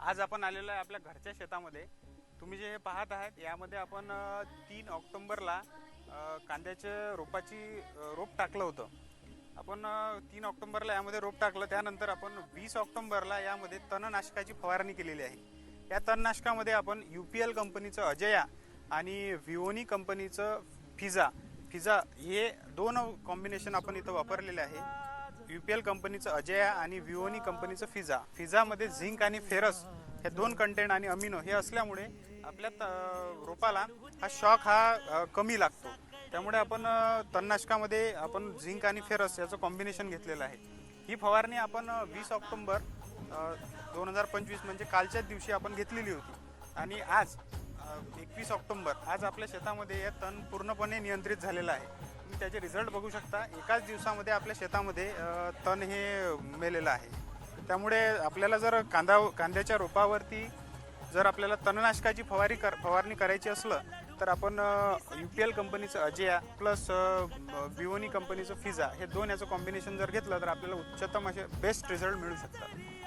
आज आपण आलेलो आहे आपल्या घरच्या शेतामध्ये। तुम्ही जे हे पाहत आहात यामध्ये आपण 3 ऑक्टोबरला कांद्याच्या रोपाची रोप टाकलं होतं। आपण 3 ऑक्टोबरला यामध्ये रोप टाकलं, त्यानंतर आपण 20 ऑक्टोबरला यामध्ये तणनाशकाची फवारणी केलेली आहे। या तणनाशकामध्ये आपण UPL कंपनीचं अजया आणि विओनी कंपनीचं फिजा हे दोन कॉम्बिनेशन आपण इथं वापरलेले आहे। UPL कंपनीचं अजया आणि विओनी कंपनीचं फिजामध्ये झिंक आणि फेरस हे दोन कंटेंट आणि अमिनो हे असल्यामुळे आपल्या रोपाला हा शॉक कमी लागतो। त्यामुळे आपण तणनाशकामध्ये आपण झिंक आणि फेरस याचं कॉम्बिनेशन घेतलेलं आहे। ही फवारणी आपण 20 ऑक्टोबर 2025 म्हणजे कालच्याच दिवशी आपण घेतलेली होती आणि आज 21 ऑक्टोबर आज आपल्या शेतामध्ये हे तण पूर्णपणे नियंत्रित झालेलं आहे। तुम्ही त्याचे रिझल्ट बघू शकता। एकाच दिवसामध्ये आपल्या शेतामध्ये तण हे मेलेलं आहे। त्यामुळे आपल्याला जर कांद्याच्या रोपावरती जर आपल्याला तणनाशकाची फवारणी करायची असलं तर आपण UPL कंपनीचं अजया प्लस विओनी कंपनीचं फिजा हे दोन याचं कॉम्बिनेशन जर घेतलं तर आपल्याला उच्चतम असे बेस्ट रिझल्ट मिळू शकतात।